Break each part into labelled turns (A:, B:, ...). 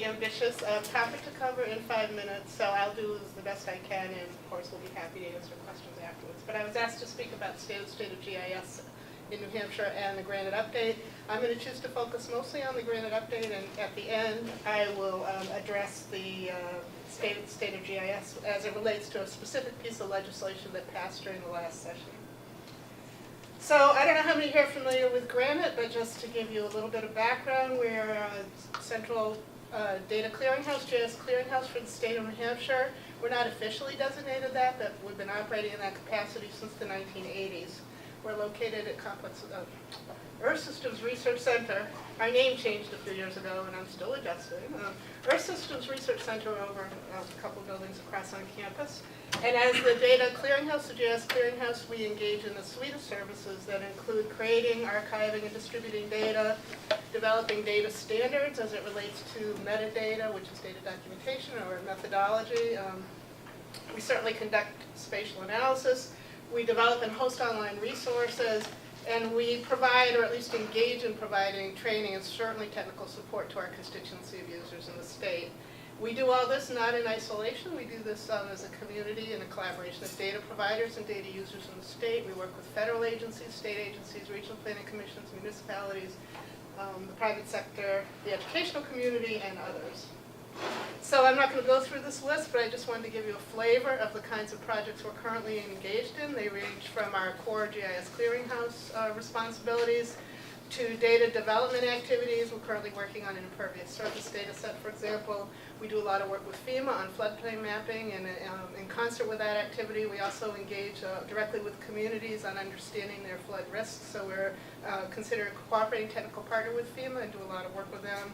A: ambitious topic to cover in 5 minutes, so I'll do the best I can, and of course we'll be happy to answer questions afterwards. But I was asked to speak about state of GIS in New Hampshire and the GRANIT update. I'm going to choose to focus mostly on the GRANIT update, and at the end I will address the state of GIS as it relates to a specific piece of legislation that passed during the last session. So I don't know how many here are familiar with GRANIT, but just to give you a little bit of background, we're a central data clearinghouse, GIS clearinghouse for the state of New Hampshire. We're not officially designated that, but we've been operating in that capacity since the 1980s. We're located at Complex Earth Systems Research Center. Our name changed a few years ago, and I'm still adjusting. Earth Systems Research Center over a couple buildings across on campus. And as the data clearinghouse, the GIS clearinghouse, we engage in a suite of services that include creating, archiving, and distributing data, developing data standards as it relates to metadata, which is data documentation or methodology. We certainly conduct spatial analysis. We develop and host online resources, and we provide, or at least engage in providing, training and certainly technical support to our constituency of users in the state. We do all this not in isolation. We do this as a community and a collaboration of data providers and data users in the state. We work with federal agencies, state agencies, regional planning commissions, municipalities, the private sector, the educational community, and others. So I'm not going to go through this list, but I just wanted to give you a flavor of the kinds of projects we're currently engaged in. They range from our core GIS clearinghouse responsibilities to data development activities. We're currently working on an impervious surface data set, for example. We do a lot of work with FEMA on floodplain mapping, and in concert with that activity, we also engage directly with communities on understanding their flood risks. So we're considered a cooperating technical partner with FEMA and do a lot of work with them.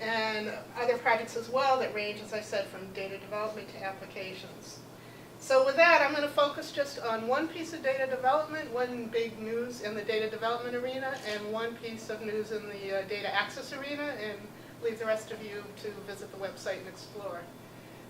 A: And other projects as well that range, as I said, from data development to applications. So with that, I'm going to focus just on one piece of data development, one big news in the data development arena, and one piece of news in the data access arena, and leave the rest of you to visit the website and explore.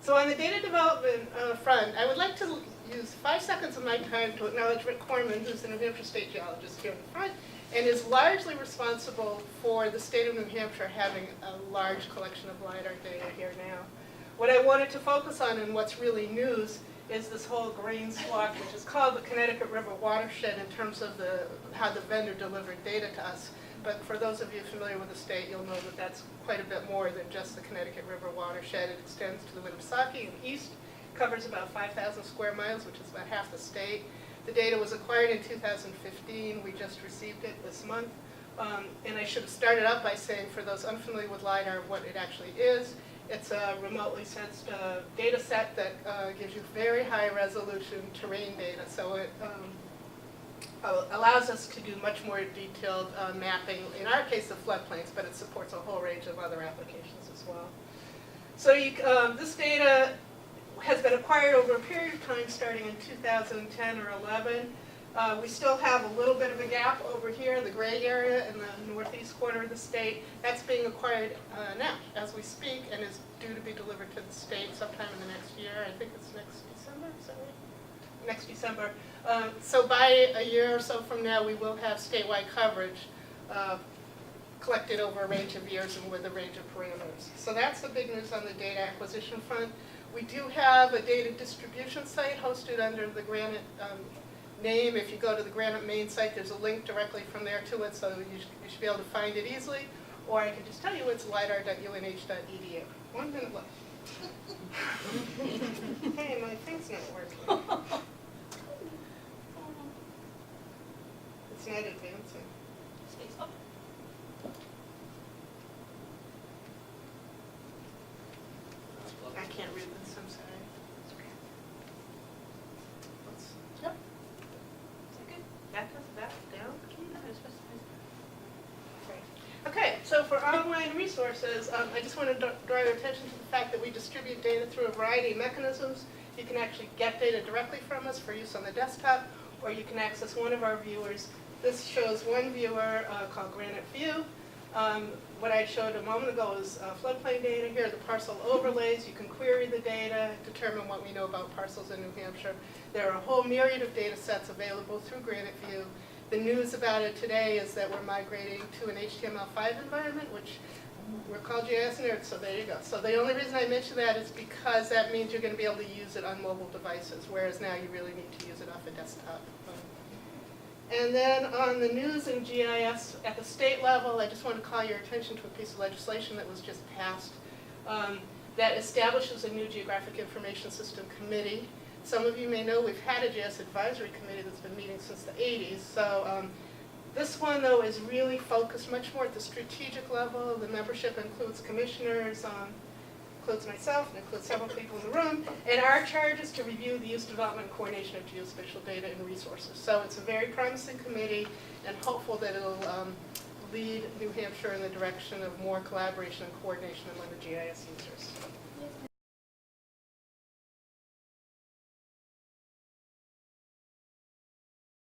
A: So on the data development front, I would like to use 5 seconds of my time to acknowledge Rick Corman, who's the New Hampshire State Geologist here in the front, and is largely responsible for the state of New Hampshire having a large collection of LiDAR data here now. What I wanted to focus on, and what's really news, is this whole green swath, which is called the Connecticut River watershed in terms of how the vendor delivered data to us. But for those of you familiar with the state, you'll know that that's quite a bit more than just the Connecticut River watershed. It extends to the Winnipesaukee in the east, covers about 5,000 square miles, which is about half the state. The data was acquired in 2015. We just received it this month. And I should have started out by saying, for those unfamiliar with LiDAR, what it actually is. It's a remotely sensed data set that gives you very high resolution terrain data. So it allows us to do much more detailed mapping, in our case of floodplains, but it supports a whole range of other applications as well. So this data has been acquired over a period of time starting in 2010 or 11. We still have a little bit of a gap over here, the gray area in the northeast corner of the state. That's being acquired now as we speak and is due to be delivered to the state sometime in the next year. I think it's next December, is that right? Next December. So by a year or so from now, we will have statewide coverage collected over a range of years and with a range of parameters. So that's the big news on the data acquisition front. We do have a data distribution site hosted under the GRANIT name. If you go to the GRANIT main site, there's a link directly from there to it, so you should be able to find it easily. Or I can just tell you it's lidar.unh.edu. 1 minute left. Hey, my thing's not working. It's not advancing.
B: Space up.
A: I can't read this, I'm sorry.
B: Yep. Is that good?
A: That down key? Okay, so for online resources, I just want to draw your attention to the fact that we distribute data through a variety of mechanisms. You can actually get data directly from us for use on the desktop, or you can access one of our viewers. This shows one viewer called GRANIT View. What I showed a moment ago is floodplain data. Here are the parcel overlays. You can query the data, determine what we know about parcels in New Hampshire. There are a whole myriad of data sets available through GRANIT View. The news about it today is that we're migrating to an HTML5 environment, which We're called GIS nerds, so there you go. So the only reason I mention that is because that means you're going to be able to use it on mobile devices, whereas now you really need to use it off a desktop. And then on the news and GIS at the state level, I just want to call your attention to a piece of legislation that was just passed that establishes a new Geographic Information System Committee. Some of you may know we've had a GIS advisory committee that's been meeting since the 80s. So this one, though, is really focused much more at the strategic level. The membership includes commissioners, includes myself, and includes several people in the room. And our charge is to review the use, development, and coordination of geospatial data and resources. So it's a very promising committee, and hopeful that it'll lead New Hampshire in the direction of more collaboration and coordination among the GIS users.